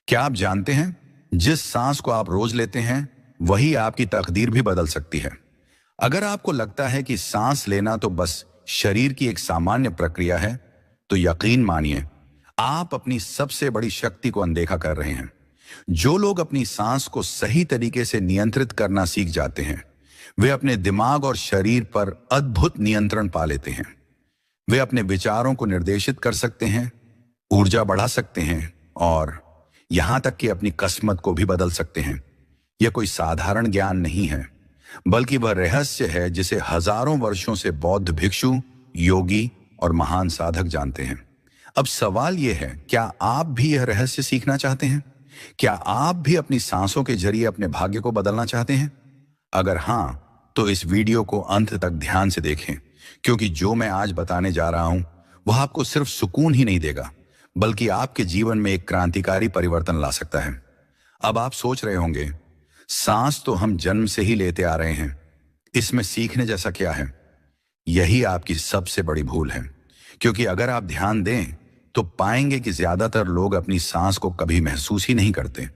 क्या आप जानते हैं, जिस सांस को आप रोज लेते हैं वही आपकी तकदीर भी बदल सकती है। अगर आपको लगता है कि सांस लेना तो बस शरीर की एक सामान्य प्रक्रिया है, तो यकीन मानिए, आप अपनी सबसे बड़ी शक्ति को अनदेखा कर रहे हैं। जो लोग अपनी सांस को सही तरीके से नियंत्रित करना सीख जाते हैं, वे अपने दिमाग और शरीर पर अद्भुत नियंत्रण पा लेते हैं। वे अपने विचारों को निर्देशित कर सकते हैं, ऊर्जा बढ़ा सकते हैं और यहां तक कि अपनी किस्मत को भी बदल सकते हैं। यह कोई साधारण ज्ञान नहीं है, बल्कि वह रहस्य है जिसे हजारों वर्षों से बौद्ध भिक्षु, योगी और महान साधक जानते हैं। अब सवाल यह है, क्या आप भी यह रहस्य सीखना चाहते हैं? क्या आप भी अपनी सांसों के जरिए अपने भाग्य को बदलना चाहते हैं? अगर हां, तो इस वीडियो को अंत तक ध्यान से देखें, क्योंकि जो मैं आज बताने जा रहा हूं वह आपको सिर्फ सुकून ही नहीं देगा, बल्कि आपके जीवन में एक क्रांतिकारी परिवर्तन ला सकता है। अब आप सोच रहे होंगे, सांस तो हम जन्म से ही लेते आ रहे हैं, इसमें सीखने जैसा क्या है? यही आपकी सबसे बड़ी भूल है, क्योंकि अगर आप ध्यान दें तो पाएंगे कि ज्यादातर लोग अपनी सांस को कभी महसूस ही नहीं करते।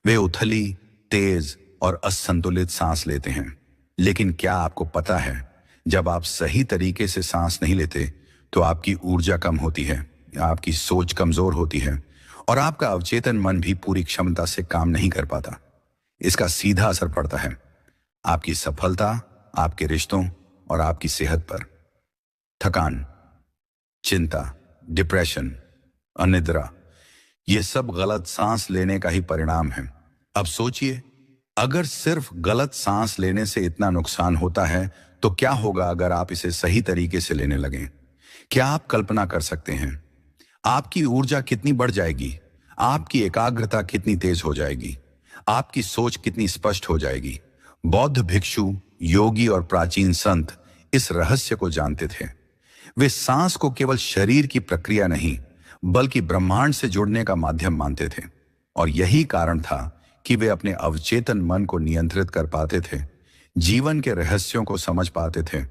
वे उथली, तेज और असंतुलित सांस लेते हैं। लेकिन क्या आपको पता है, जब आप सही तरीके से सांस नहीं लेते तो आपकी ऊर्जा कम होती है, आपकी सोच कमजोर होती है और आपका अवचेतन मन भी पूरी क्षमता से काम नहीं कर पाता। इसका सीधा असर पड़ता है आपकी सफलता, आपके रिश्तों और आपकी सेहत पर। थकान, चिंता, डिप्रेशन, अनिद्रा, ये सब गलत सांस लेने का ही परिणाम है। अब सोचिए, अगर सिर्फ गलत सांस लेने से इतना नुकसान होता है, तो क्या होगा अगर आप इसे सही तरीके से लेने लगें? क्या आप कल्पना कर सकते हैं आपकी ऊर्जा कितनी बढ़ जाएगी, आपकी एकाग्रता कितनी तेज हो जाएगी, आपकी सोच कितनी स्पष्ट हो जाएगी? बौद्ध भिक्षु, योगी और प्राचीन संत इस रहस्य को जानते थे। वे सांस को केवल शरीर की प्रक्रिया नहीं, बल्कि ब्रह्मांड से जुड़ने का माध्यम मानते थे। और यही कारण था कि वे अपने अवचेतन मन को नियंत्रित कर पाते थे, जीवन के रहस्यों को समझ पाते थे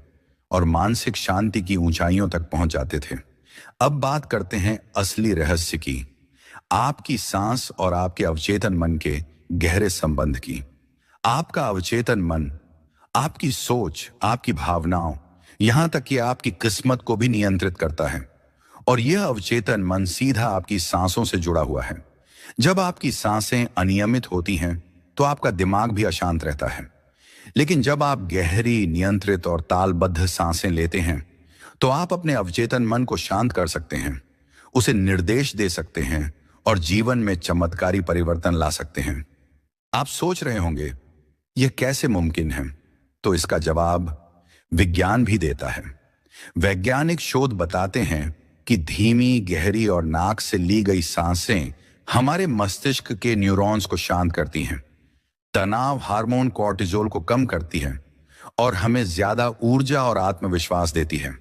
और मानसिक शांति की ऊंचाइयों तक पहुंच जाते थे। अब बात करते हैं असली रहस्य की, आपकी सांस और आपके अवचेतन मन के गहरे संबंध की। आपका अवचेतन मन आपकी सोच, आपकी भावनाओं, यहां तक कि आपकी किस्मत को भी नियंत्रित करता है। और यह अवचेतन मन सीधा आपकी सांसों से जुड़ा हुआ है। जब आपकी सांसें अनियमित होती हैं तो आपका दिमाग भी अशांत रहता है। लेकिन जब आप गहरी, नियंत्रित और तालबद्ध सांसें लेते हैं तो आप अपने अवचेतन मन को शांत कर सकते हैं, उसे निर्देश दे सकते हैं और जीवन में चमत्कारी परिवर्तन ला सकते हैं। आप सोच रहे होंगे, यह कैसे मुमकिन है? तो इसका जवाब विज्ञान भी देता है। वैज्ञानिक शोध बताते हैं कि धीमी, गहरी और नाक से ली गई सांसें हमारे मस्तिष्क के न्यूरॉन्स को शांत करती हैं, तनाव हार्मोन कॉर्टिजोल को कम करती है और हमें ज्यादा ऊर्जा और आत्मविश्वास देती है।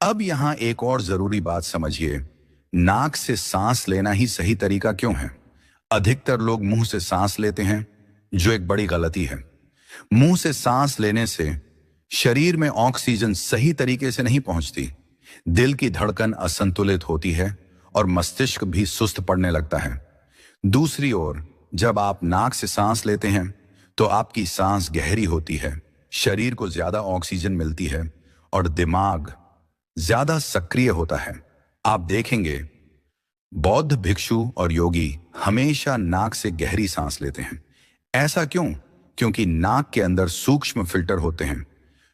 अब यहां एक और जरूरी बात समझिए, नाक से सांस लेना ही सही तरीका क्यों है? अधिकतर लोग मुंह से सांस लेते हैं, जो एक बड़ी गलती है। मुंह से सांस लेने से शरीर में ऑक्सीजन सही तरीके से नहीं पहुंचती, दिल की धड़कन असंतुलित होती है और मस्तिष्क भी सुस्त पड़ने लगता है। दूसरी ओर, जब आप नाक से सांस लेते हैं तो आपकी सांस गहरी होती है, शरीर को ज्यादा ऑक्सीजन मिलती है और दिमाग ज्यादा सक्रिय होता है। आप देखेंगे, बौद्ध भिक्षु और योगी हमेशा नाक से गहरी सांस लेते हैं। ऐसा क्यों? क्योंकि नाक के अंदर सूक्ष्म फिल्टर होते हैं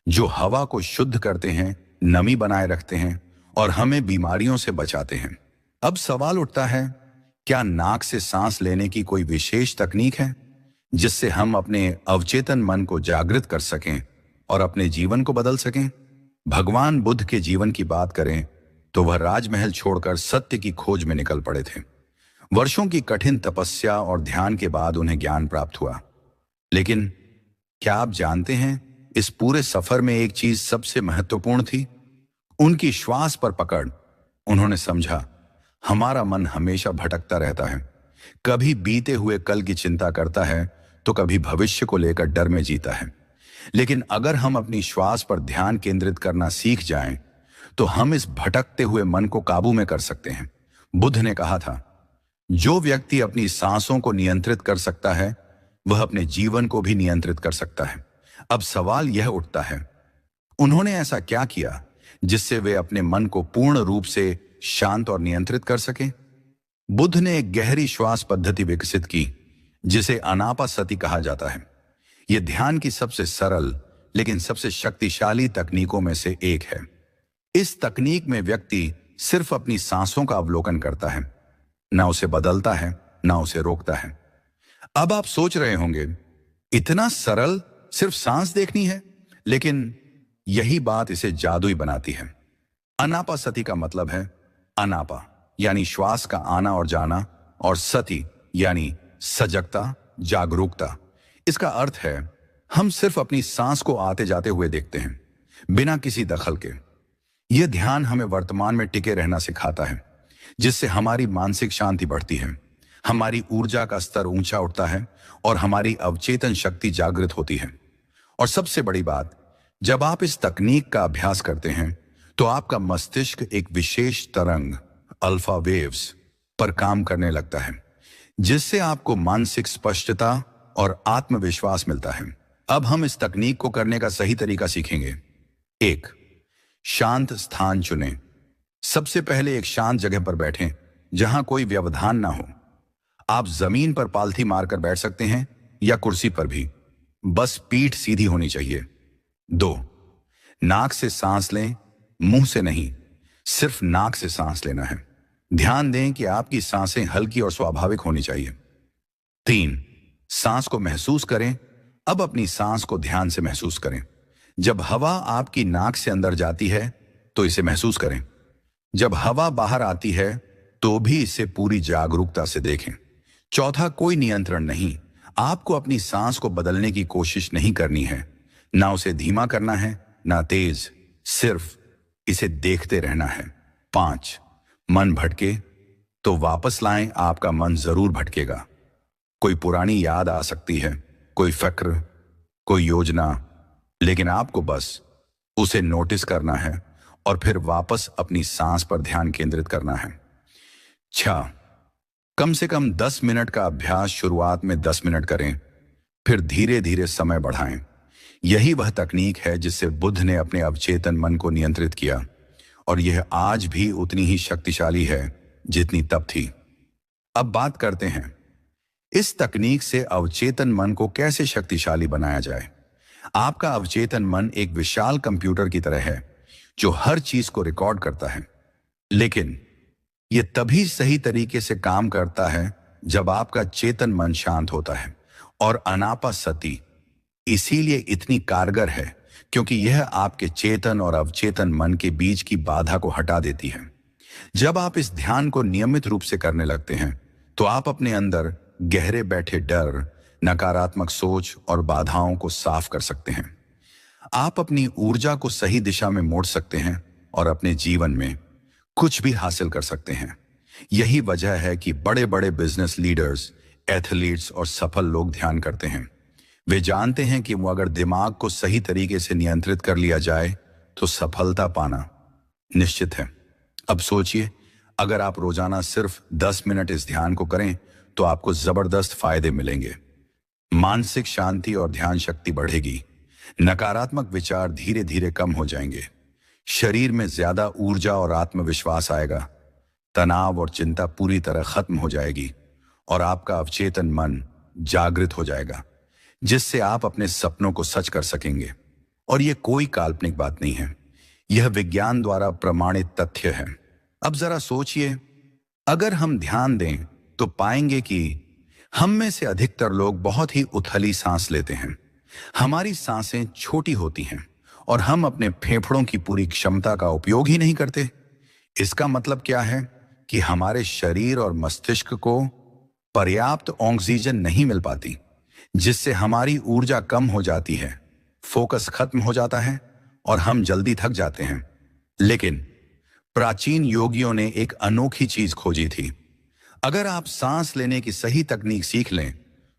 जो हवा को शुद्ध करते हैं, नमी बनाए रखते हैं और हमें बीमारियों से बचाते हैं। अब सवाल उठता है, क्या नाक से सांस लेने की कोई विशेष तकनीक है जिससे हम अपने अवचेतन मन को जागृत कर सकें और अपने जीवन को बदल सकें? भगवान बुद्ध के जीवन की बात करें तो वह राजमहल छोड़कर सत्य की खोज में निकल पड़े थे। वर्षों की कठिन तपस्या और ध्यान के बाद उन्हें ज्ञान प्राप्त हुआ। लेकिन क्या आप जानते हैं, इस पूरे सफर में एक चीज सबसे महत्वपूर्ण थी, उनकी श्वास पर पकड़। उन्होंने समझा, हमारा मन हमेशा भटकता रहता है, कभी बीते हुए कल की चिंता करता है तो कभी भविष्य को लेकर डर में जीता है। लेकिन अगर हम अपनी श्वास पर ध्यान केंद्रित करना सीख जाएं, तो हम इस भटकते हुए मन को काबू में कर सकते हैं। बुद्ध ने कहा था, जो व्यक्ति अपनी सांसों को नियंत्रित कर सकता है वह अपने जीवन को भी नियंत्रित कर सकता है। अब सवाल यह उठता है, उन्होंने ऐसा क्या किया जिससे वे अपने मन को पूर्ण रूप से शांत और नियंत्रित कर सके? बुद्ध ने एक गहरी श्वास पद्धति विकसित की जिसे अनापासति कहा जाता है। यह ध्यान की सबसे सरल लेकिन सबसे शक्तिशाली तकनीकों में से एक है। इस तकनीक में व्यक्ति सिर्फ अपनी सांसों का अवलोकन करता है, ना उसे बदलता है ना उसे रोकता है। अब आप सोच रहे होंगे, इतना सरल, सिर्फ सांस देखनी है? लेकिन यही बात इसे जादुई बनाती है। अनापासति का मतलब है अनापा यानी श्वास का आना और जाना, और सति यानी सजगता, जागरूकता। इसका अर्थ है हम सिर्फ अपनी सांस को आते जाते हुए देखते हैं, बिना किसी दखल के। यह ध्यान हमें वर्तमान में टिके रहना सिखाता है, जिससे हमारी मानसिक शांति बढ़ती है, हमारी ऊर्जा का स्तर ऊंचा उठता है और हमारी अवचेतन शक्ति जागृत होती है। और सबसे बड़ी बात, जब आप इस तकनीक का अभ्यास करते हैं तो आपका मस्तिष्क एक विशेष तरंग, अल्फा वेव्स, पर काम करने लगता है, जिससे आपको मानसिक स्पष्टता और आत्मविश्वास मिलता है। अब हम इस तकनीक को करने का सही तरीका सीखेंगे। 1. शांत स्थान चुनें। सबसे पहले एक शांत जगह पर बैठें जहां कोई व्यवधान ना हो। आप जमीन पर पालथी मारकर बैठ सकते हैं या कुर्सी पर भी, बस पीठ सीधी होनी चाहिए। 2. नाक से सांस लें, मुंह से नहीं, सिर्फ नाक से सांस लेना है। ध्यान दें कि आपकी सांसें हल्की और स्वाभाविक होनी चाहिए। 3. सांस को महसूस करें। अब अपनी सांस को ध्यान से महसूस करें। जब हवा आपकी नाक से अंदर जाती है तो इसे महसूस करें। जब हवा बाहर आती है तो भी इसे पूरी जागरूकता से देखें। 4. कोई नियंत्रण नहीं। आपको अपनी सांस को बदलने की कोशिश नहीं करनी है, ना उसे धीमा करना है ना तेज, सिर्फ इसे देखते रहना है। 5. मन भटके तो वापस लाएं। आपका मन जरूर भटकेगा। कोई पुरानी याद आ सकती है, कोई फिक्र, कोई योजना, लेकिन आपको बस उसे नोटिस करना है और फिर वापस अपनी सांस पर ध्यान केंद्रित करना है। 6. कम से कम 10 मिनट का अभ्यास। शुरुआत में 10 मिनट करें, फिर धीरे धीरे समय बढ़ाएं। यही वह तकनीक है जिससे बुद्ध ने अपने अवचेतन मन को नियंत्रित किया, और यह आज भी उतनी ही शक्तिशाली है जितनी तब थी। अब बात करते हैं इस तकनीक से अवचेतन मन को कैसे शक्तिशाली बनाया जाए। आपका अवचेतन मन एक विशाल कंप्यूटर की तरह है जो हर चीज को रिकॉर्ड करता है, लेकिन यह तभी सही तरीके से काम करता है जब आपका चेतन मन शांत होता है। और अनापासति इसीलिए इतनी कारगर है क्योंकि यह आपके चेतन और अवचेतन मन के बीच की बाधा को हटा देती है। जब आप इस ध्यान को नियमित रूप से करने लगते हैं तो आप अपने अंदर गहरे बैठे डर, नकारात्मक सोच और बाधाओं को साफ कर सकते हैं। आप अपनी ऊर्जा को सही दिशा में मोड़ सकते हैं और अपने जीवन में कुछ भी हासिल कर सकते हैं। यही वजह है कि बड़े बड़े बिजनेस लीडर्स, एथलीट्स और सफल लोग ध्यान करते हैं। वे जानते हैं कि वो अगर दिमाग को सही तरीके से नियंत्रित कर लिया जाए तो सफलता पाना निश्चित है। अब सोचिए, अगर आप रोजाना सिर्फ 10 मिनट इस ध्यान को करें तो आपको जबरदस्त फायदे मिलेंगे। मानसिक शांति और ध्यान शक्ति बढ़ेगी, नकारात्मक विचार धीरे धीरे कम हो जाएंगे, शरीर में ज्यादा ऊर्जा और आत्मविश्वास आएगा, तनाव और चिंता पूरी तरह खत्म हो जाएगी और आपका अवचेतन मन जागृत हो जाएगा, जिससे आप अपने सपनों को सच कर सकेंगे। और यह कोई काल्पनिक बात नहीं है, यह विज्ञान द्वारा प्रमाणित तथ्य है। अब जरा सोचिए, अगर हम ध्यान दें तो पाएंगे कि हम में से अधिकतर लोग बहुत ही उथली सांस लेते हैं। हमारी सांसें छोटी होती हैं और हम अपने फेफड़ों की पूरी क्षमता का उपयोग ही नहीं करते। इसका मतलब क्या है कि हमारे शरीर और मस्तिष्क को पर्याप्त ऑक्सीजन नहीं मिल पाती, जिससे हमारी ऊर्जा कम हो जाती है, फोकस खत्म हो जाता है और हम जल्दी थक जाते हैं। लेकिन प्राचीन योगियों ने एक अनोखी चीज खोजी थी। अगर आप सांस लेने की सही तकनीक सीख लें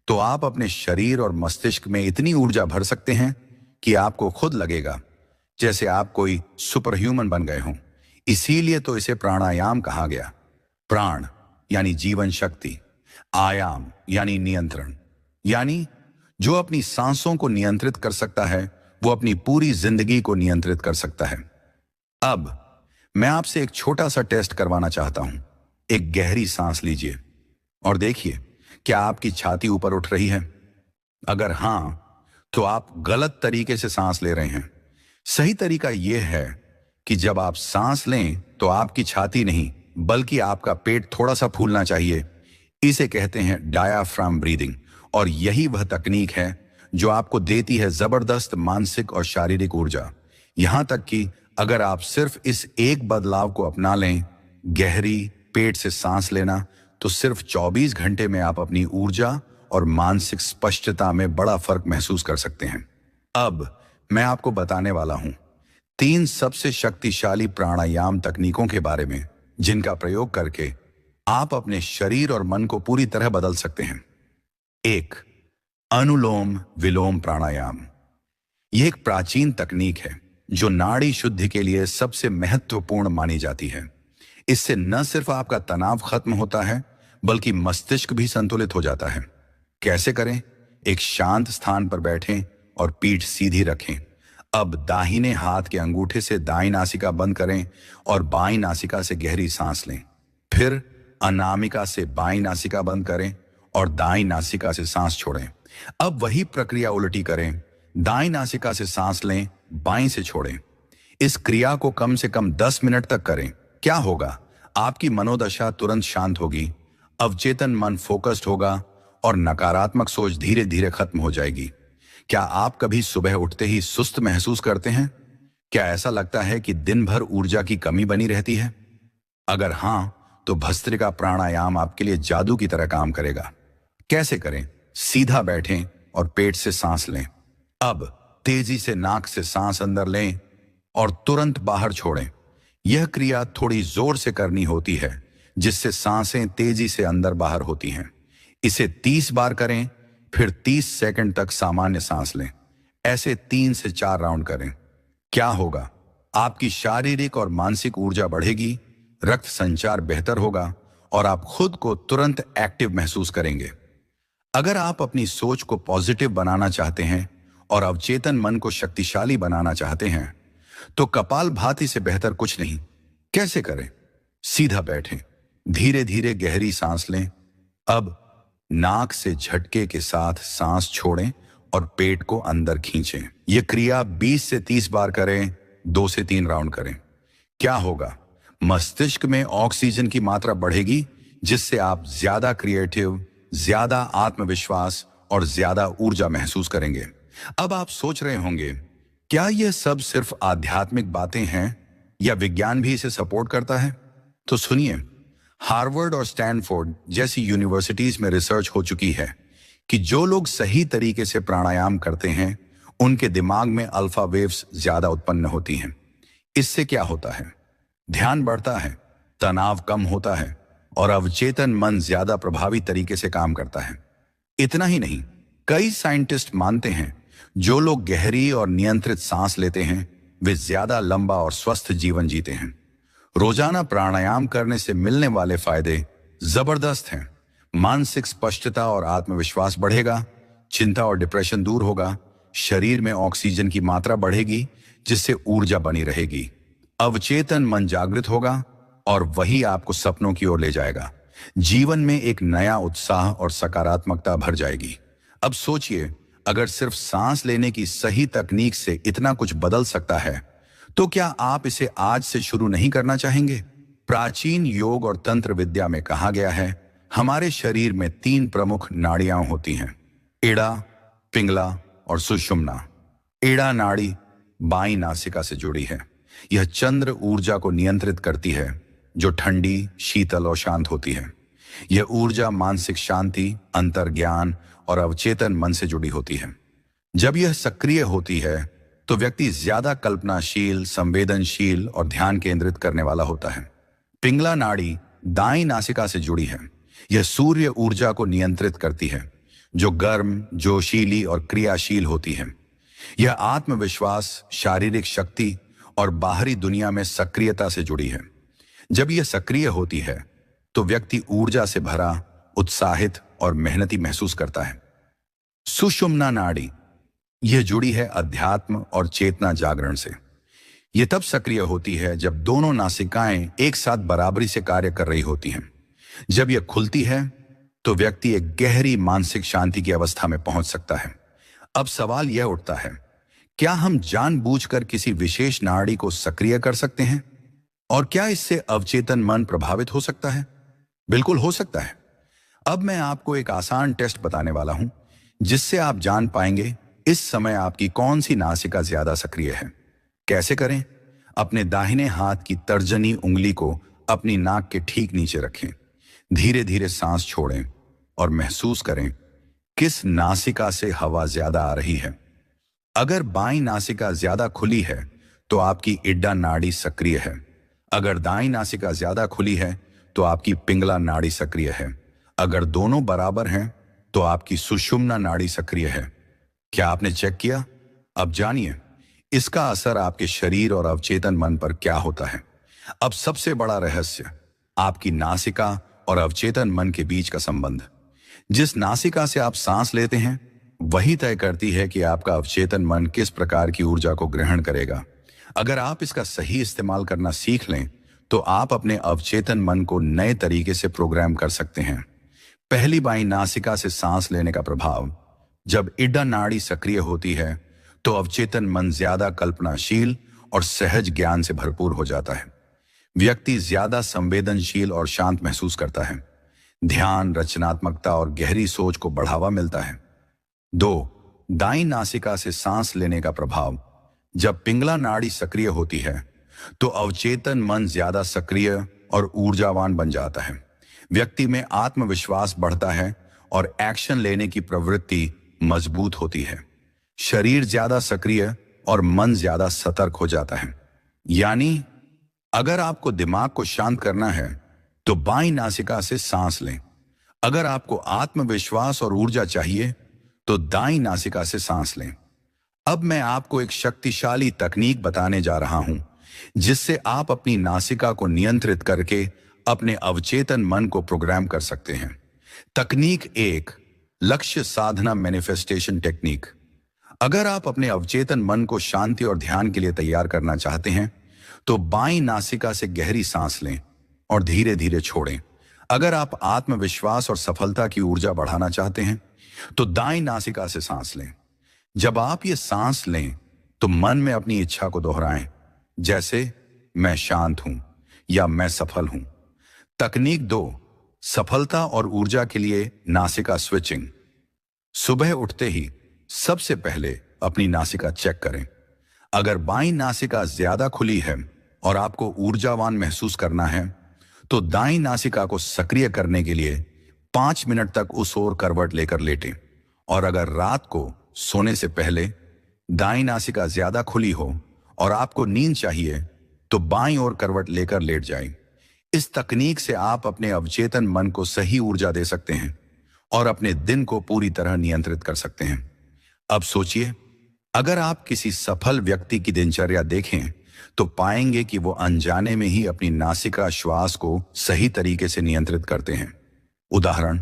तो आप अपने शरीर और मस्तिष्क में इतनी ऊर्जा भर सकते हैं कि आपको खुद लगेगा जैसे आप कोई सुपर ह्यूमन बन गए हों। इसीलिए तो इसे प्राणायाम कहा गया। प्राण यानी जीवन शक्ति, आयाम यानी नियंत्रण, यानी जो अपनी सांसों को नियंत्रित कर सकता है वो अपनी पूरी जिंदगी को नियंत्रित कर सकता है। अब मैं आपसे एक छोटा सा टेस्ट करवाना चाहता हूं। एक गहरी सांस लीजिए और देखिए क्या आपकी छाती ऊपर उठ रही है। अगर हां, तो आप गलत तरीके से सांस ले रहे हैं। सही तरीका यह है कि जब आप सांस लें तो आपकी छाती नहीं बल्कि आपका पेट थोड़ा सा फूलना चाहिए। इसे कहते हैं डायाफ्राम ब्रीदिंग, और यही वह तकनीक है जो आपको देती है जबरदस्त मानसिक और शारीरिक ऊर्जा। यहां तक कि अगर आप सिर्फ इस एक बदलाव को अपना लें, गहरी पेट से सांस लेना, तो सिर्फ 24 घंटे में आप अपनी ऊर्जा और मानसिक स्पष्टता में बड़ा फर्क महसूस कर सकते हैं। अब मैं आपको बताने वाला हूं 3 सबसे शक्तिशाली प्राणायाम तकनीकों के बारे में जिनका प्रयोग करके आप अपने शरीर और मन को पूरी तरह बदल सकते हैं। 1. अनुलोम विलोम प्राणायाम। यह एक प्राचीन तकनीक है जो नाड़ी शुद्धि के लिए सबसे महत्वपूर्ण मानी जाती है। इससे न सिर्फ आपका तनाव खत्म होता है बल्कि मस्तिष्क भी संतुलित हो जाता है। कैसे करें? एक शांत स्थान पर बैठें और पीठ सीधी रखें। अब दाहिने हाथ के अंगूठे से दाईं नासिका बंद करें और बाईं नासिका से गहरी सांस लें। फिर अनामिका से बाईं नासिका बंद करें और दाईं नासिका से सांस छोड़ें। अब वही प्रक्रिया उल्टी करें। दाईं नासिका से सांस लें, बाईं से छोड़ें। इस क्रिया को कम से कम 10 मिनट तक करें। क्या होगा? आपकी मनोदशा तुरंत शांत होगी, अवचेतन मन फोकस्ड होगा और नकारात्मक सोच धीरे धीरे खत्म हो जाएगी। क्या आप कभी सुबह उठते ही सुस्त महसूस करते हैं? क्या ऐसा लगता है कि दिन भर ऊर्जा की कमी बनी रहती है? अगर हां, तो भस्त्रिका प्राणायाम आपके लिए जादू की तरह काम करेगा। कैसे करें? सीधा बैठें और पेट से सांस लें। अब तेजी से नाक से सांस अंदर लें और तुरंत बाहर छोड़ें। यह क्रिया थोड़ी जोर से करनी होती है जिससे सांसें तेजी से अंदर बाहर होती हैं। इसे 30 बार करें, फिर 30 सेकंड तक सामान्य सांस लें। ऐसे 3 से 4 राउंड करें। क्या होगा? आपकी शारीरिक और मानसिक ऊर्जा बढ़ेगी, रक्त संचार बेहतर होगा और आप खुद को तुरंत एक्टिव महसूस करेंगे। अगर आप अपनी सोच को पॉजिटिव बनाना चाहते हैं और अवचेतन मन को शक्तिशाली बनाना चाहते हैं तो कपालभाति से बेहतर कुछ नहीं। कैसे करें? सीधा बैठें, धीरे धीरे गहरी सांस लें। अब नाक से झटके के साथ सांस छोड़ें और पेट को अंदर खींचें। यह क्रिया 20 से 30 बार करें, 2 से 3 राउंड करें। क्या होगा? मस्तिष्क में ऑक्सीजन की मात्रा बढ़ेगी जिससे आप ज्यादा क्रिएटिव, ज्यादा आत्मविश्वास और ज्यादा ऊर्जा महसूस करेंगे। अब आप सोच रहे होंगे, क्या यह सब सिर्फ आध्यात्मिक बातें हैं या विज्ञान भी इसे सपोर्ट करता है? तो सुनिए, हार्वर्ड और स्टैनफोर्ड जैसी यूनिवर्सिटीज में रिसर्च हो चुकी है कि जो लोग सही तरीके से प्राणायाम करते हैं उनके दिमाग में अल्फा वेव्स ज्यादा उत्पन्न होती हैं। इससे क्या होता है? ध्यान बढ़ता है, तनाव कम होता है और अवचेतन मन ज्यादा प्रभावी तरीके से काम करता है। इतना ही नहीं, कई साइंटिस्ट मानते हैं जो लोग गहरी और नियंत्रित सांस लेते हैं वे ज्यादा लंबा और स्वस्थ जीवन जीते हैं। रोजाना प्राणायाम करने से मिलने वाले फायदे जबरदस्त हैं। मानसिक स्पष्टता और आत्मविश्वास बढ़ेगा, चिंता और डिप्रेशन दूर होगा, शरीर में ऑक्सीजन की मात्रा बढ़ेगी जिससे ऊर्जा बनी रहेगी, अवचेतन मन जागृत होगा और वही आपको सपनों की ओर ले जाएगा। जीवन में एक नया उत्साह और सकारात्मकता भर जाएगी। अब सोचिए, अगर सिर्फ सांस लेने की सही तकनीक से इतना कुछ बदल सकता है तो क्या आप इसे आज से शुरू नहीं करना चाहेंगे? प्राचीन योग और तंत्र विद्या में कहा गया है, हमारे शरीर में 3 प्रमुख नाड़ियां होती हैं, एड़ा, पिंगला और सुषुम्ना। एड़ा नाड़ी बाईं नासिका से जुड़ी है। यह चंद्र ऊर्जा को नियंत्रित करती है जो ठंडी, शीतल और शांत होती है। यह ऊर्जा मानसिक शांति, अंतर्ज्ञान और अवचेतन मन से जुड़ी होती है। जब यह सक्रिय होती है तो व्यक्ति ज्यादा कल्पनाशील, संवेदनशील और ध्यान केंद्रित करने वाला होता है। पिंगला नाड़ी दाईं नासिका से जुड़ी है। यह सूर्य ऊर्जा को नियंत्रित करती है जो गर्म, जोशीली और क्रियाशील होती है। यह आत्मविश्वास, शारीरिक शक्ति और बाहरी दुनिया में सक्रियता से जुड़ी है। जब यह सक्रिय होती है तो व्यक्ति ऊर्जा से भरा, उत्साहित और मेहनती महसूस करता है। सुषुम्ना नाड़ी यह जुड़ी है अध्यात्म और चेतना जागरण से। यह तब सक्रिय होती है जब दोनों नासिकाएं एक साथ बराबरी से कार्य कर रही होती हैं। जब यह खुलती है तो व्यक्ति एक गहरी मानसिक शांति की अवस्था में पहुंच सकता है। अब सवाल यह उठता है, क्या हम जानबूझकर किसी विशेष नाड़ी को सक्रिय कर सकते हैं? और क्या इससे अवचेतन मन प्रभावित हो सकता है? बिल्कुल हो सकता है। अब मैं आपको एक आसान टेस्ट बताने वाला हूं, जिससे आप जान पाएंगे इस समय आपकी कौन सी नासिका ज्यादा सक्रिय है। कैसे करें? अपने दाहिने हाथ की तर्जनी उंगली को अपनी नाक के ठीक नीचे रखें। धीरे धीरे सांस छोड़ें और महसूस करें किस नासिका से हवा ज्यादा आ रही है। अगर बाईं नासिका ज्यादा खुली है तो आपकी इड्डा नाड़ी सक्रिय है। अगर दाईं नासिका ज्यादा खुली है तो आपकी पिंगला नाड़ी सक्रिय है। अगर दोनों बराबर हैं तो आपकी सुषुम्ना नाड़ी सक्रिय है। क्या आपने चेक किया? अब जानिए इसका असर आपके शरीर और अवचेतन मन पर क्या होता है। अब सबसे बड़ा रहस्य, आपकी नासिका और अवचेतन मन के बीच का संबंध। जिस नासिका से आप सांस लेते हैं वही तय करती है कि आपका अवचेतन मन किस प्रकार की ऊर्जा को ग्रहण करेगा। अगर आप इसका सही इस्तेमाल करना सीख लें तो आप अपने अवचेतन मन को नए तरीके से प्रोग्राम कर सकते हैं। पहली बाईं नासिका से सांस लेने का प्रभाव। जब इड्डा नाड़ी सक्रिय होती है तो अवचेतन मन ज्यादा कल्पनाशील और सहज ज्ञान से भरपूर हो जाता है। व्यक्ति ज्यादा संवेदनशील और शांत महसूस करता है। ध्यान, रचनात्मकता और गहरी सोच को बढ़ावा मिलता है। 2. दाईं नासिका से सांस लेने का प्रभाव। जब पिंगला नाड़ी सक्रिय होती है तो अवचेतन मन ज्यादा सक्रिय और ऊर्जावान बन जाता है। व्यक्ति में आत्मविश्वास बढ़ता है और एक्शन लेने की प्रवृत्ति मजबूत होती है। शरीर ज्यादा सक्रिय और मन ज्यादा सतर्क हो जाता है। यानी अगर आपको दिमाग को शांत करना है तो बाईं नासिका से सांस लें। अगर आपको आत्मविश्वास और ऊर्जा चाहिए तो दाईं नासिका से सांस लें। अब मैं आपको एक शक्तिशाली तकनीक बताने जा रहा हूं, जिससे आप अपनी नासिका को नियंत्रित करके अपने अवचेतन मन को प्रोग्राम कर सकते हैं। तकनीक 1, लक्ष्य साधना मैनिफेस्टेशन टेक्निक। अगर आप अपने अवचेतन मन को शांति और ध्यान के लिए तैयार करना चाहते हैं तो बाईं नासिका से गहरी सांस लें और धीरे धीरे छोड़ें। अगर आप आत्मविश्वास और सफलता की ऊर्जा बढ़ाना चाहते हैं तो दाईं नासिका से सांस लें। जब आप ये सांस लें तो मन में अपनी इच्छा को दोहराएं, जैसे मैं शांत हूं या मैं सफल हूं। तकनीक 2, सफलता और ऊर्जा के लिए नासिका स्विचिंग। सुबह उठते ही सबसे पहले अपनी नासिका चेक करें। अगर बाईं नासिका ज्यादा खुली है और आपको ऊर्जावान महसूस करना है तो दाईं नासिका को सक्रिय करने के लिए 5 मिनट तक उस ओर करवट लेकर लेटें। और अगर रात को सोने से पहले दाईं नासिका ज्यादा खुली हो और आपको नींद चाहिए तो बाईं ओर करवट लेकर लेट जाएं। इस तकनीक से आप अपने अवचेतन मन को सही ऊर्जा दे सकते हैं और अपने दिन को पूरी तरह नियंत्रित कर सकते हैं। अब सोचिए, अगर आप किसी सफल व्यक्ति की दिनचर्या देखें तो पाएंगे कि वो अनजाने में ही अपनी नासिका श्वास को सही तरीके से नियंत्रित करते हैं। उदाहरण,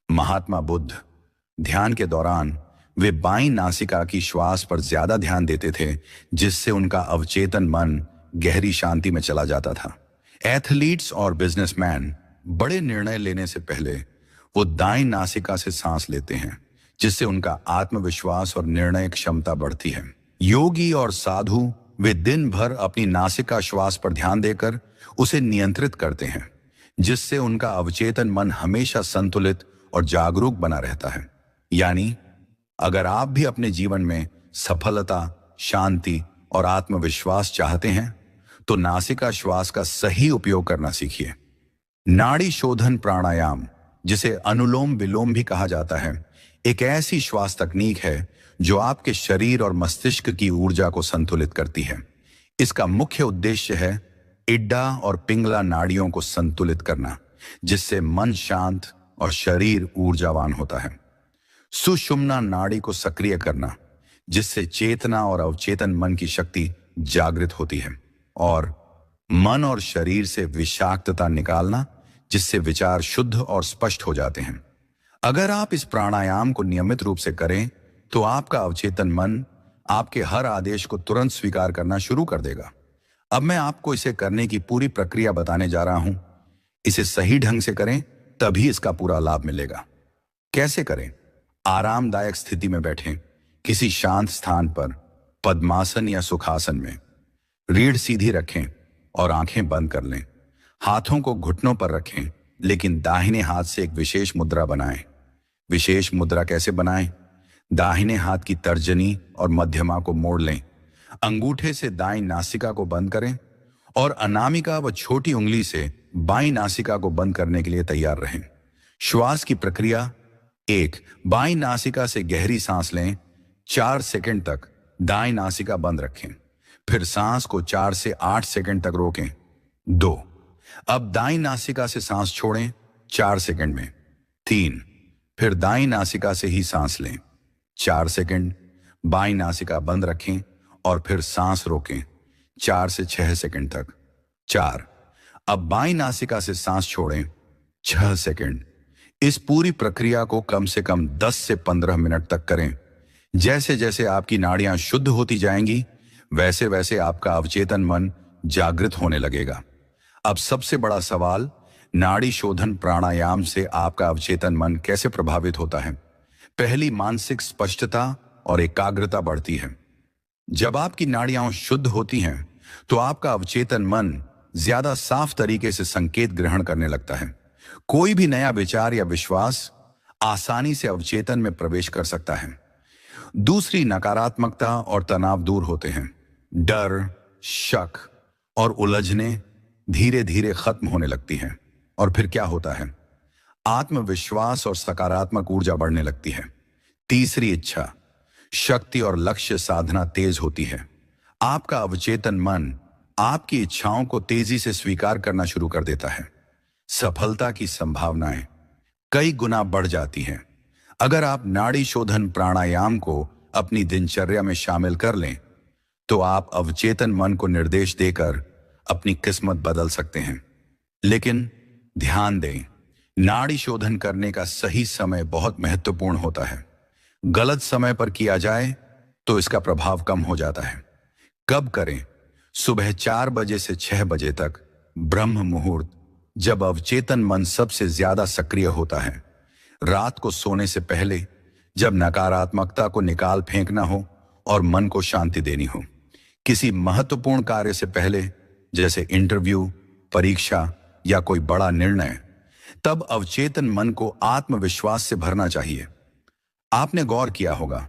महात्मा बुद्ध। ध्यान के दौरान वे बाईं नासिका की श्वास पर ज्यादा ध्यान देते थे, जिससे उनका अवचेतन मन गहरी शांति में चला जाता था। एथलीट्स और बिजनेसमैन बड़े निर्णय लेने से पहले वो दाईं नासिका से सांस लेते हैं, जिससे उनका आत्मविश्वास और निर्णय क्षमता बढ़ती है। योगी और साधु वे दिन भर अपनी नासिका श्वास पर ध्यान देकर उसे नियंत्रित करते हैं, जिससे उनका अवचेतन मन हमेशा संतुलित और जागरूक बना रहता है। यानी अगर आप भी अपने जीवन में सफलता, शांति और आत्मविश्वास चाहते हैं तो नासिका श्वास का सही उपयोग करना सीखिए। नाड़ी शोधन प्राणायाम, जिसे अनुलोम विलोम भी कहा जाता है, एक ऐसी श्वास तकनीक है जो आपके शरीर और मस्तिष्क की ऊर्जा को संतुलित करती है। इसका मुख्य उद्देश्य है इड्डा और पिंगला नाड़ियों को संतुलित करना, जिससे मन शांत और शरीर ऊर्जावान होता है। सुषुम्ना नाड़ी को सक्रिय करना, जिससे चेतना और अवचेतन मन की शक्ति जागृत होती है। और मन और शरीर से विषाक्तता निकालना, जिससे विचार शुद्ध और स्पष्ट हो जाते हैं। अगर आप इस प्राणायाम को नियमित रूप से करें तो आपका अवचेतन मन आपके हर आदेश को तुरंत स्वीकार करना शुरू कर देगा। अब मैं आपको इसे करने की पूरी प्रक्रिया बताने जा रहा हूं। इसे सही ढंग से करें, तभी इसका पूरा लाभ मिलेगा। कैसे करें? आरामदायक स्थिति में बैठें, किसी शांत स्थान पर, पद्मासन या सुखासन में। रीढ़ सीधी रखें और आंखें बंद कर लें। हाथों को घुटनों पर रखें, लेकिन दाहिने हाथ से एक विशेष मुद्रा बनाएं। विशेष मुद्रा कैसे बनाएं? दाहिने हाथ की तर्जनी और मध्यमा को मोड़ लें। अंगूठे से दाईं नासिका को बंद करें और अनामिका व छोटी उंगली से बाईं नासिका को बंद करने के लिए तैयार रहें। श्वास की प्रक्रिया: 1. बाईं नासिका से गहरी सांस लें, 4 सेकंड तक दाईं नासिका बंद रखें, फिर सांस को 4 से 8 सेकंड तक रोकें। 2. अब दाईं नासिका से सांस छोड़ें 4 सेकंड में। 3. फिर दाईं नासिका से ही सांस लें 4 सेकंड, बाईं नासिका बंद रखें और फिर सांस रोकें 4 से 6 सेकंड तक। 4. अब बाईं नासिका से सांस छोड़ें 6 सेकंड। इस पूरी प्रक्रिया को कम से कम 10 से 15 मिनट तक करें। जैसे जैसे आपकी नाड़ियां शुद्ध होती जाएंगी, वैसे वैसे आपका अवचेतन मन जागृत होने लगेगा। अब सबसे बड़ा सवाल, नाड़ी शोधन प्राणायाम से आपका अवचेतन मन कैसे प्रभावित होता है? पहली, मानसिक स्पष्टता और एकाग्रता बढ़ती है। जब आपकी नाड़ियां शुद्ध होती हैं तो आपका अवचेतन मन ज्यादा साफ तरीके से संकेत ग्रहण करने लगता है। कोई भी नया विचार या विश्वास आसानी से अवचेतन में प्रवेश कर सकता है। दूसरी, नकारात्मकता और तनाव दूर होते हैं। डर, शक और उलझने धीरे धीरे खत्म होने लगती हैं। और फिर क्या होता है? आत्मविश्वास और सकारात्मक ऊर्जा बढ़ने लगती है। तीसरी, इच्छा शक्ति और लक्ष्य साधना तेज होती है। आपका अवचेतन मन आपकी इच्छाओं को तेजी से स्वीकार करना शुरू कर देता है। सफलता की संभावनाएं कई गुना बढ़ जाती हैं। अगर आप नाड़ी शोधन प्राणायाम को अपनी दिनचर्या में शामिल कर लें तो आप अवचेतन मन को निर्देश देकर अपनी किस्मत बदल सकते हैं। लेकिन ध्यान दें, नाड़ी शोधन करने का सही समय बहुत महत्वपूर्ण होता है। गलत समय पर किया जाए तो इसका प्रभाव कम हो जाता है। कब करें? सुबह 4 बजे से 6 बजे तक, ब्रह्म मुहूर्त, जब अवचेतन मन सबसे ज्यादा सक्रिय होता है। रात को सोने से पहले, जब नकारात्मकता को निकाल फेंकना हो और मन को शांति देनी हो। किसी महत्वपूर्ण कार्य से पहले, जैसे इंटरव्यू, परीक्षा या कोई बड़ा निर्णय, तब अवचेतन मन को आत्मविश्वास से भरना चाहिए। आपने गौर किया होगा,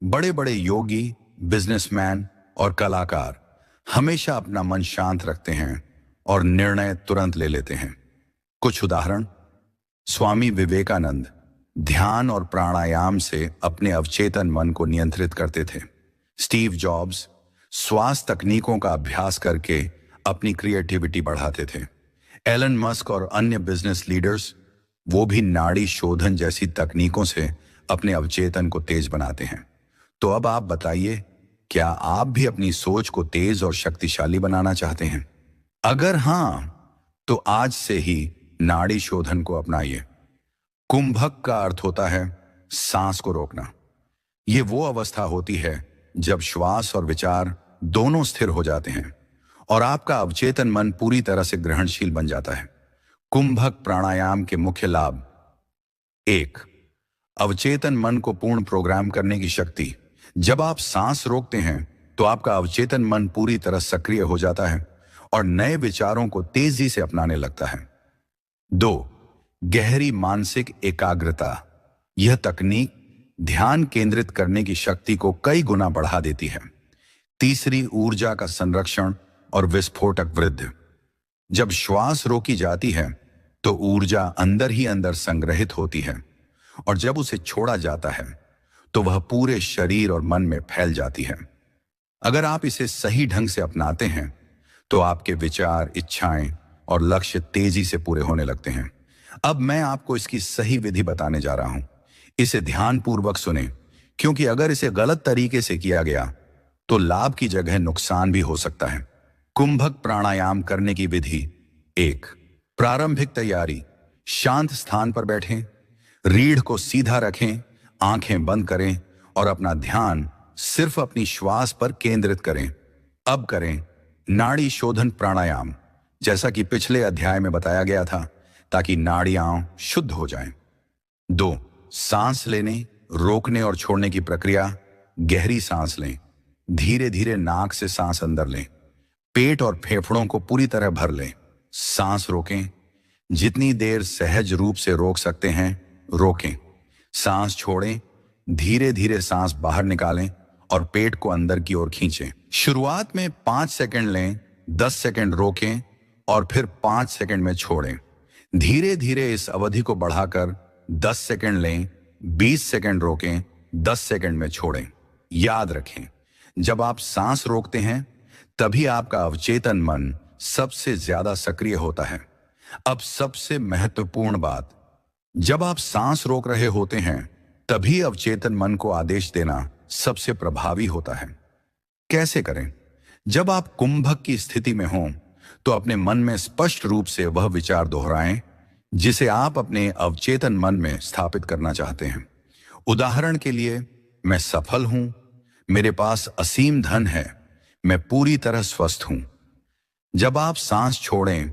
बड़े बड़े योगी, बिजनेसमैन और कलाकार हमेशा अपना मन शांत रखते हैं और निर्णय तुरंत ले लेते हैं। कुछ उदाहरण: स्वामी विवेकानंद ध्यान और प्राणायाम से अपने अवचेतन मन को नियंत्रित करते थे। स्टीव जॉब्स श्वास तकनीकों का अभ्यास करके अपनी क्रिएटिविटी बढ़ाते थे। एलन मस्क और अन्य बिजनेस लीडर्स, वो भी नाड़ी शोधन जैसी तकनीकों से अपने अवचेतन को तेज बनाते हैं। तो अब आप बताइए, क्या आप भी अपनी सोच को तेज और शक्तिशाली बनाना चाहते हैं? अगर हां, तो आज से ही नाड़ी शोधन को अपनाइए। कुंभक का अर्थ होता है सांस को रोकना। यह वो अवस्था होती है जब श्वास और विचार दोनों स्थिर हो जाते हैं और आपका अवचेतन मन पूरी तरह से ग्रहणशील बन जाता है। कुंभक प्राणायाम के मुख्य लाभ: 1. अवचेतन मन को पूर्ण प्रोग्राम करने की शक्ति। जब आप सांस रोकते हैं तो आपका अवचेतन मन पूरी तरह सक्रिय हो जाता है और नए विचारों को तेजी से अपनाने लगता है। 2. गहरी मानसिक एकाग्रता। यह तकनीक ध्यान केंद्रित करने की शक्ति को कई गुना बढ़ा देती है। तीसरी, ऊर्जा का संरक्षण और विस्फोटक वृद्धि। जब श्वास रोकी जाती है तो ऊर्जा अंदर ही अंदर संग्रहित होती है और जब उसे छोड़ा जाता है तो वह पूरे शरीर और मन में फैल जाती है। अगर आप इसे सही ढंग से अपनाते हैं तो आपके विचार, इच्छाएं और लक्ष्य तेजी से पूरे होने लगते हैं। अब मैं आपको इसकी सही विधि बताने जा रहा हूं। इसे ध्यानपूर्वक सुनें, क्योंकि अगर इसे गलत तरीके से किया गया तो लाभ की जगह नुकसान भी हो सकता है। कुंभक प्राणायाम करने की विधि: 1. प्रारंभिक तैयारी। शांत स्थान पर बैठें, रीढ़ को सीधा रखें, आंखें बंद करें और अपना ध्यान सिर्फ अपनी श्वास पर केंद्रित करें। अब करें नाड़ी शोधन प्राणायाम, जैसा कि पिछले अध्याय में बताया गया था, ताकि नाड़ियां शुद्ध हो जाएं। 2. सांस लेने, रोकने और छोड़ने की प्रक्रिया। गहरी सांस लें, धीरे धीरे नाक से सांस अंदर लें, पेट और फेफड़ों को पूरी तरह भर लें। सांस रोकें, जितनी देर सहज रूप से रोक सकते हैं रोकें। सांस छोड़ें, धीरे धीरे सांस बाहर निकालें और पेट को अंदर की ओर खींचें। शुरुआत में 5 सेकंड लें, 10 सेकंड रोकें और फिर 5 सेकंड में छोड़ें। धीरे धीरे इस अवधि को बढ़ाकर 10 सेकंड लें, 20 सेकंड रोकें, 10 सेकंड में छोड़ें। याद रखें, जब आप सांस रोकते हैं तभी आपका अवचेतन मन सबसे ज्यादा सक्रिय होता है। अब सबसे महत्वपूर्ण बात, जब आप सांस रोक रहे होते हैं तभी अवचेतन मन को आदेश देना सबसे प्रभावी होता है। कैसे करें? जब आप कुंभक की स्थिति में हों तो अपने मन में स्पष्ट रूप से वह विचार दोहराएं जिसे आप अपने अवचेतन मन में स्थापित करना चाहते हैं। उदाहरण के लिए, मैं सफल हूं, मेरे पास असीम धन है, मैं पूरी तरह स्वस्थ हूं। जब आप सांस छोड़ें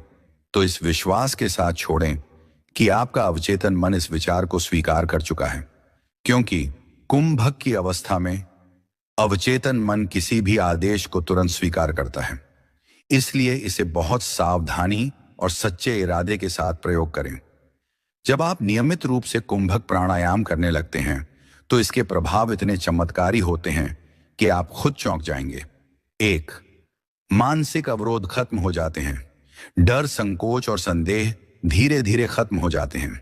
तो इस विश्वास के साथ छोड़ें कि आपका अवचेतन मन इस विचार को स्वीकार कर चुका है, क्योंकि कुंभक की अवस्था में अवचेतन मन किसी भी आदेश को तुरंत स्वीकार करता है। इसलिए इसे बहुत सावधानी और सच्चे इरादे के साथ प्रयोग करें। जब आप नियमित रूप से कुंभक प्राणायाम करने लगते हैं तो इसके प्रभाव इतने चमत्कारी होते हैं कि आप खुद चौंक जाएंगे। 1. मानसिक अवरोध खत्म हो जाते हैं। डर, संकोच और संदेह धीरे धीरे खत्म हो जाते हैं।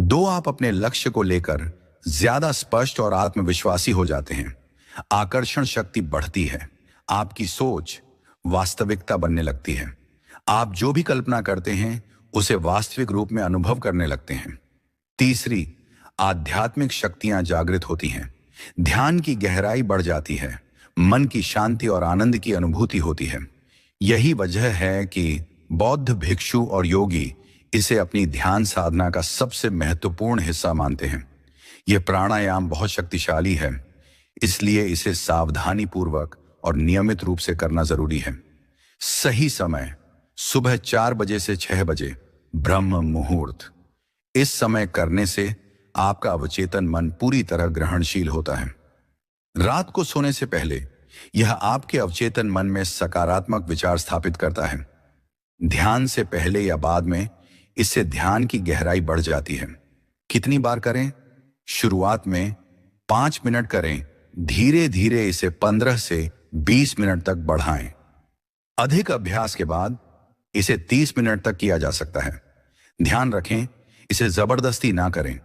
2. आप अपने लक्ष्य को लेकर ज्यादा स्पष्ट और आत्मविश्वासी हो जाते हैं। आकर्षण शक्ति बढ़ती है, आपकी सोच वास्तविकता बनने लगती है। आप जो भी कल्पना करते हैं उसे वास्तविक रूप में अनुभव करने लगते हैं। 3. आध्यात्मिक शक्तियां जागृत होती हैं, ध्यान की गहराई बढ़ जाती है, मन की शांति और आनंद की अनुभूति होती है। यही वजह है कि बौद्ध भिक्षु और योगी इसे अपनी ध्यान साधना का सबसे महत्वपूर्ण हिस्सा मानते हैं। यह प्राणायाम बहुत शक्तिशाली है, इसलिए इसे सावधानी पूर्वक और नियमित रूप से करना जरूरी है। सही समय सुबह 4 बजे से 6 बजे, ब्रह्म मुहूर्त। इस समय करने से आपका अवचेतन मन पूरी तरह ग्रहणशील होता है। रात को सोने से पहले यह आपके अवचेतन मन में सकारात्मक विचार स्थापित करता है। ध्यान से पहले या बाद में इससे ध्यान की गहराई बढ़ जाती है। कितनी बार करें? शुरुआत में 5 मिनट करें, धीरे धीरे इसे 15 से 20 मिनट तक बढ़ाएं। अधिक अभ्यास के बाद इसे 30 मिनट तक किया जा सकता है। ध्यान रखें, इसे जबरदस्ती ना करें।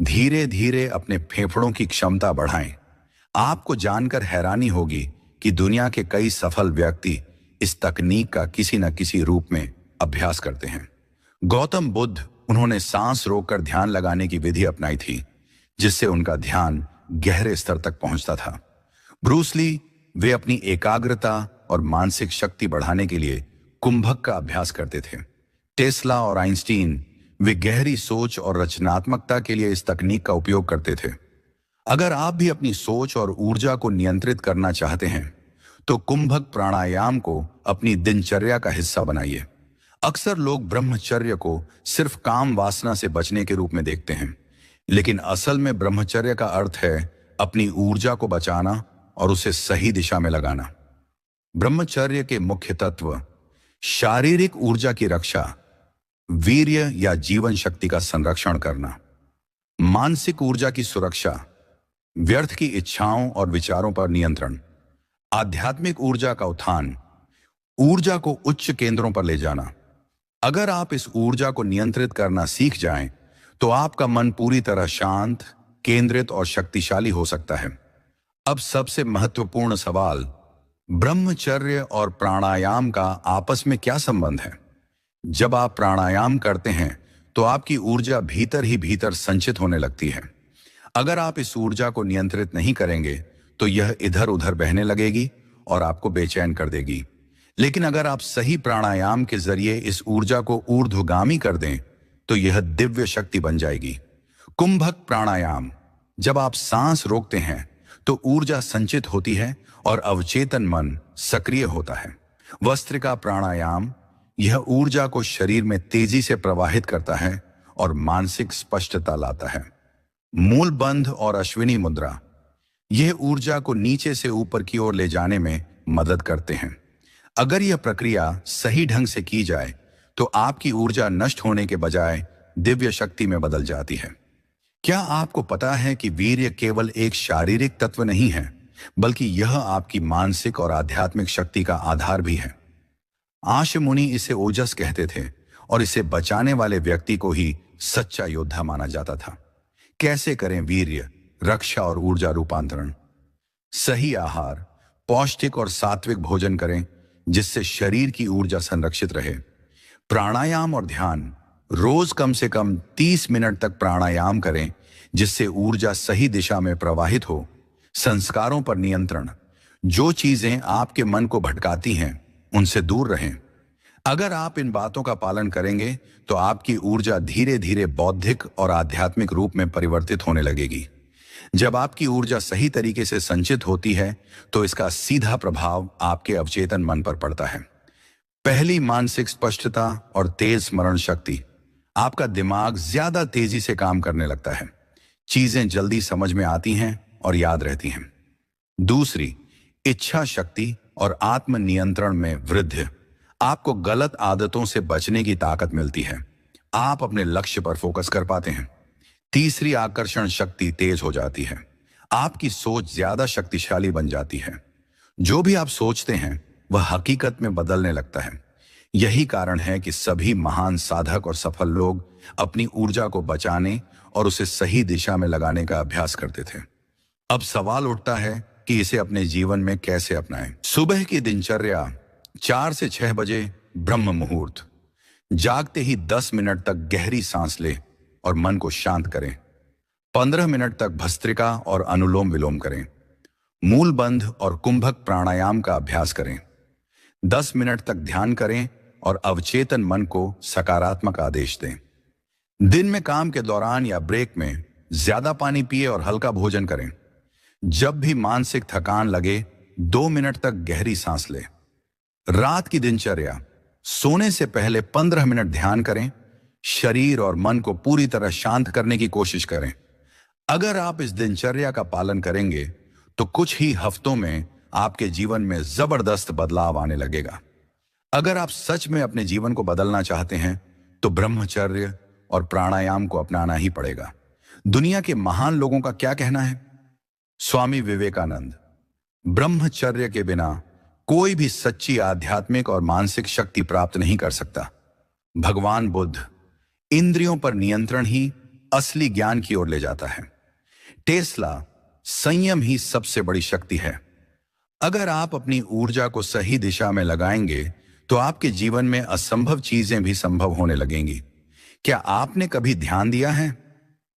धीरे धीरे अपने फेफड़ों की क्षमता बढ़ाएं। आपको जानकर हैरानी होगी कि दुनिया के कई सफल व्यक्ति इस तकनीक का किसी न किसी रूप में अभ्यास करते हैं। गौतम बुद्ध, उन्होंने सांस रोककर ध्यान लगाने की विधि अपनाई थी, जिससे उनका ध्यान गहरे स्तर तक पहुंचता था। ब्रूस ली, वे अपनी एकाग्रता और मानसिक शक्ति बढ़ाने के लिए कुंभक का अभ्यास करते थे। टेस्ला और आइंस्टीन, वे गहरी सोच और रचनात्मकता के लिए इस तकनीक का उपयोग करते थे। अगर आप भी अपनी सोच और ऊर्जा को नियंत्रित करना चाहते हैं तो कुंभक प्राणायाम को अपनी दिनचर्या का हिस्सा बनाइए। अक्सर लोग ब्रह्मचर्य को सिर्फ काम वासना से बचने के रूप में देखते हैं, लेकिन असल में ब्रह्मचर्य का अर्थ है अपनी ऊर्जा को बचाना और उसे सही दिशा में लगाना। ब्रह्मचर्य के मुख्य तत्व: शारीरिक ऊर्जा की रक्षा, वीर्य या जीवन शक्ति का संरक्षण करना, मानसिक ऊर्जा की सुरक्षा, व्यर्थ की इच्छाओं और विचारों पर नियंत्रण, आध्यात्मिक ऊर्जा का उत्थान, ऊर्जा को उच्च केंद्रों पर ले जाना। अगर आप इस ऊर्जा को नियंत्रित करना सीख जाएं, तो आपका मन पूरी तरह शांत, केंद्रित और शक्तिशाली हो सकता है। अब सबसे महत्वपूर्ण सवाल: ब्रह्मचर्य और प्राणायाम का आपस में क्या संबंध है? जब आप प्राणायाम करते हैं तो आपकी ऊर्जा भीतर ही भीतर संचित होने लगती है। अगर आप इस ऊर्जा को नियंत्रित नहीं करेंगे तो यह इधर उधर बहने लगेगी और आपको बेचैन कर देगी। लेकिन अगर आप सही प्राणायाम के जरिए इस ऊर्जा को ऊर्ध्वगामी कर दें तो यह दिव्य शक्ति बन जाएगी। कुंभक प्राणायाम। जब आप सांस रोकते हैं तो ऊर्जा संचित होती है और अवचेतन मन सक्रिय होता है। वस्त्रिका प्राणायाम। यह ऊर्जा को शरीर में तेजी से प्रवाहित करता है और मानसिक स्पष्टता लाता है। मूल बंध और अश्विनी मुद्रा। यह ऊर्जा को नीचे से ऊपर की ओर ले जाने में मदद करते हैं। अगर यह प्रक्रिया सही ढंग से की जाए तो आपकी ऊर्जा नष्ट होने के बजाय दिव्य शक्ति में बदल जाती है। क्या आपको पता है कि वीर्य केवल एक शारीरिक तत्व नहीं है, बल्कि यह आपकी मानसिक और आध्यात्मिक शक्ति का आधार भी है। आश मुनि इसे ओजस कहते थे और इसे बचाने वाले व्यक्ति को ही सच्चा योद्धा माना जाता था। कैसे करें वीर्य, रक्षा और ऊर्जा रूपांतरण? सही आहार, पौष्टिक और सात्विक भोजन करें जिससे शरीर की ऊर्जा संरक्षित रहे। प्राणायाम और ध्यान। रोज कम से कम 30 मिनट तक प्राणायाम करें जिससे ऊर्जा सही दिशा में प्रवाहित हो। संस्कारों पर नियंत्रण। जो चीजें आपके मन को भटकाती हैं उनसे दूर रहें। अगर आप इन बातों का पालन करेंगे तो आपकी ऊर्जा धीरे धीरे बौद्धिक और आध्यात्मिक रूप में परिवर्तित होने लगेगी। जब आपकी ऊर्जा सही तरीके से संचित होती है तो इसका सीधा प्रभाव आपके अवचेतन मन पर पड़ता है। पहली, मानसिक स्पष्टता और तेज स्मरण शक्ति। आपका दिमाग ज्यादा तेजी से काम करने लगता है। चीजें जल्दी समझ में आती हैं और याद रहती हैं। दूसरी, इच्छा शक्ति और आत्म नियंत्रण में वृद्धि। आपको गलत आदतों से बचने की ताकत मिलती है। आप अपने लक्ष्य पर फोकस कर पाते हैं। तीसरी, आकर्षण शक्ति तेज हो जाती है। आपकी सोच ज्यादा शक्तिशाली बन जाती है। जो भी आप सोचते हैं वह हकीकत में बदलने लगता है। यही कारण है कि सभी महान साधक और सफल लोग अपनी ऊर्जा को बचाने और उसे सही दिशा में लगाने का अभ्यास करते थे। अब सवाल उठता है कि इसे अपने जीवन में कैसे अपनाएं। सुबह की दिनचर्या। 4 से 6 बजे ब्रह्म मुहूर्त। जागते ही 10 मिनट तक गहरी सांस ले और मन को शांत करें। 15 मिनट तक भस्त्रिका और अनुलोम विलोम करें। मूल बंध और कुंभक प्राणायाम का अभ्यास करें। 10 मिनट तक ध्यान करें और अवचेतन मन को सकारात्मक आदेश दें। दिन में काम के दौरान या ब्रेक में ज्यादा पानी पिए और हल्का भोजन करें। जब भी मानसिक थकान लगे 2 मिनट तक गहरी सांस लें। रात की दिनचर्या। सोने से पहले 15 मिनट ध्यान करें। शरीर और मन को पूरी तरह शांत करने की कोशिश करें। अगर आप इस दिनचर्या का पालन करेंगे तो कुछ ही हफ्तों में आपके जीवन में जबरदस्त बदलाव आने लगेगा। अगर आप सच में अपने जीवन को बदलना चाहते हैं तो ब्रह्मचर्य और प्राणायाम को अपनाना ही पड़ेगा। दुनिया के महान लोगों का क्या कहना है? स्वामी विवेकानंद, ब्रह्मचर्य के बिना कोई भी सच्ची आध्यात्मिक और मानसिक शक्ति प्राप्त नहीं कर सकता। भगवान बुद्ध, इंद्रियों पर नियंत्रण ही असली ज्ञान की ओर ले जाता है। टेस्ला, संयम ही सबसे बड़ी शक्ति है। अगर आप अपनी ऊर्जा को सही दिशा में लगाएंगे तो आपके जीवन में असंभव चीजें भी संभव होने लगेंगी। क्या आपने कभी ध्यान दिया है?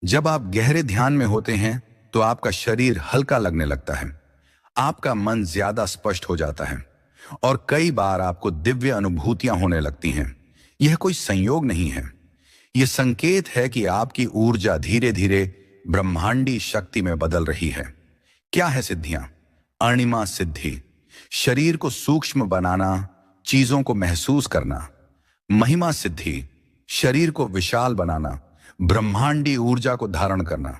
जब आप गहरे ध्यान में होते हैं तो आपका शरीर हल्का लगने लगता है, आपका मन ज्यादा स्पष्ट हो जाता है और कई बार आपको दिव्य अनुभूतियां होने लगती हैं। यह कोई संयोग नहीं है, यह संकेत है कि आपकी ऊर्जा धीरे धीरे ब्रह्मांडी शक्ति में बदल रही है। क्या है सिद्धियां? अणिमा सिद्धि, शरीर को सूक्ष्म बनाना, चीजों को महसूस करना। महिमा सिद्धि, शरीर को विशाल बनाना, ब्रह्मांडी ऊर्जा को धारण करना।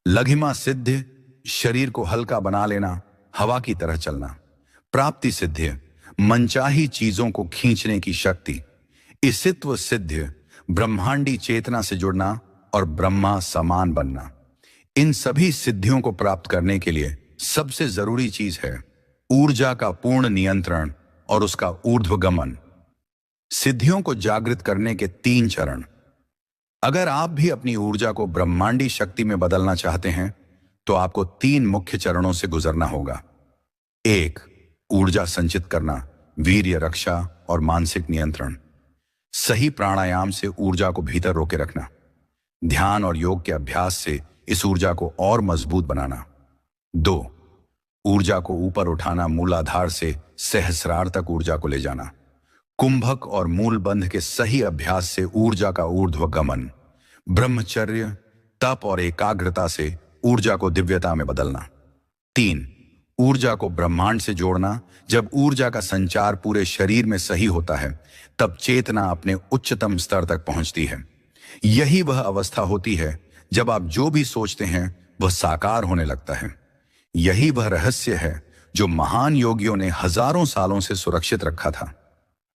लघिमा सिद्धि, शरीर को हल्का बना लेना, हवा की तरह चलना। प्राप्ति सिद्धि, मनचाही चीजों को खींचने की शक्ति। इसित्व सिद्धि, ब्रह्मांडी चेतना से जुड़ना और ब्रह्मा समान बनना। इन सभी सिद्धियों को प्राप्त करने के लिए सबसे जरूरी चीज है ऊर्जा का पूर्ण नियंत्रण और उसका ऊर्ध्वगमन। सिद्धियों को जागृत करने के 3 चरण। अगर आप भी अपनी ऊर्जा को ब्रह्मांडी शक्ति में बदलना चाहते हैं तो आपको 3 मुख्य चरणों से गुजरना होगा। 1, ऊर्जा संचित करना, वीर्य रक्षा और मानसिक नियंत्रण। सही प्राणायाम से ऊर्जा को भीतर रोके रखना। ध्यान और योग के अभ्यास से इस ऊर्जा को और मजबूत बनाना। 2, ऊर्जा को ऊपर उठाना, मूलाधार से सहस्रार तक ऊर्जा को ले जाना। कुंभक और मूलबंध के सही अभ्यास से ऊर्जा का ऊर्ध्वगमन। ब्रह्मचर्य, तप और एकाग्रता से ऊर्जा को दिव्यता में बदलना। 3. ऊर्जा को ब्रह्मांड से जोड़ना। जब ऊर्जा का संचार पूरे शरीर में सही होता है, तब चेतना अपने उच्चतम स्तर तक पहुंचती है। यही वह अवस्था होती है जब आप जो भी सोचते हैं वह साकार होने लगता है। यही वह रहस्य है जो महान योगियों ने हजारों सालों से सुरक्षित रखा था।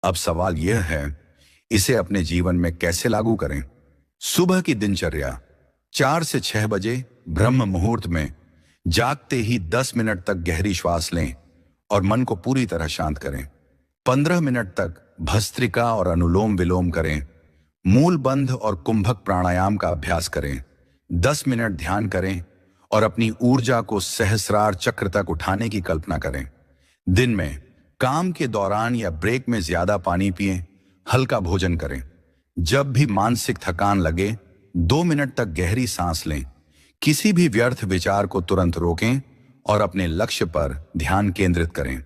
अब सवाल यह है, इसे अपने जीवन में कैसे लागू करें? सुबह की दिनचर्या। 4 से 6 बजे ब्रह्म मुहूर्त में जागते ही 10 मिनट तक गहरी श्वास लें और मन को पूरी तरह शांत करें। 15 मिनट तक भस्त्रिका और अनुलोम विलोम करें। मूलबंध और कुंभक प्राणायाम का अभ्यास करें। 10 मिनट ध्यान करें और अपनी ऊर्जा को सहस्रार चक्र तक उठाने की कल्पना करें। दिन में काम के दौरान या ब्रेक में ज्यादा पानी पिएं, हल्का भोजन करें। जब भी मानसिक थकान लगे, 2 मिनट तक गहरी सांस लें। किसी भी व्यर्थ विचार को तुरंत रोकें और अपने लक्ष्य पर ध्यान केंद्रित करें।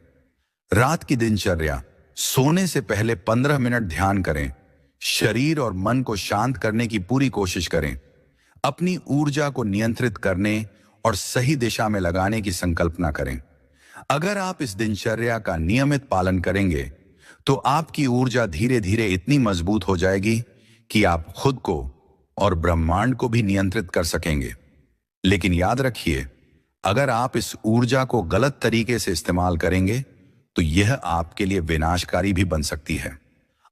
रात की दिनचर्या। सोने से पहले 15 मिनट ध्यान करें। शरीर और मन को शांत करने की पूरी कोशिश करें। अपनी ऊर्जा को नियंत्रित करने और सही दिशा में लगाने की संकल्पना करें। अगर आप इस दिनचर्या का नियमित पालन करेंगे तो आपकी ऊर्जा धीरे धीरे इतनी मजबूत हो जाएगी कि आप खुद को और ब्रह्मांड को भी नियंत्रित कर सकेंगे। लेकिन याद रखिए, अगर आप इस ऊर्जा को गलत तरीके से इस्तेमाल करेंगे तो यह आपके लिए विनाशकारी भी बन सकती है।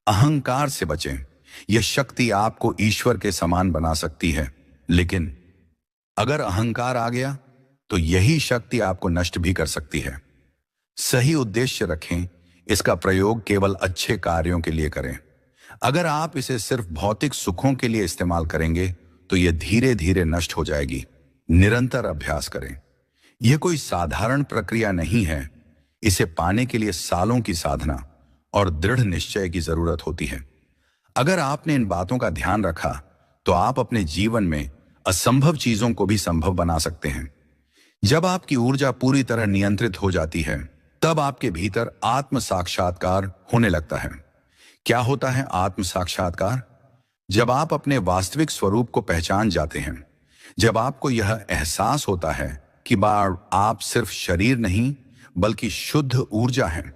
अहंकार से बचें। यह शक्ति आपको ईश्वर के समान बना सकती है, लेकिन अगर अहंकार आ गया तो यही शक्ति आपको नष्ट भी कर सकती है। सही उद्देश्य रखें। इसका प्रयोग केवल अच्छे कार्यों के लिए करें। अगर आप इसे सिर्फ भौतिक सुखों के लिए इस्तेमाल करेंगे तो यह धीरे धीरे नष्ट हो जाएगी। निरंतर अभ्यास करें। यह कोई साधारण प्रक्रिया नहीं है। इसे पाने के लिए सालों की साधना और दृढ़ निश्चय की जरूरत होती है। अगर आपने इन बातों का ध्यान रखा तो आप अपने जीवन में असंभव चीजों को भी संभव बना सकते हैं। जब आपकी ऊर्जा पूरी तरह नियंत्रित हो जाती है, तब आपके भीतर आत्म साक्षात्कार होने लगता है। क्या होता है आत्म साक्षात्कार? जब आप अपने वास्तविक स्वरूप को पहचान जाते हैं, जब आपको यह एहसास होता है कि आप सिर्फ शरीर नहीं बल्कि शुद्ध ऊर्जा हैं,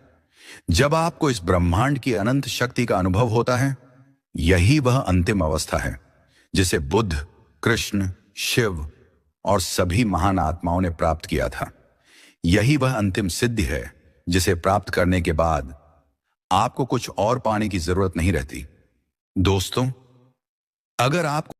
जब आपको इस ब्रह्मांड की अनंत शक्ति का अनुभव होता है, यही वह अंतिम अवस्था है जिसे बुद्ध, कृष्ण, शिव और सभी महान आत्माओं ने प्राप्त किया था। यही वह अंतिम सिद्धि है जिसे प्राप्त करने के बाद आपको कुछ और पाने की जरूरत नहीं रहती। दोस्तों, अगर आप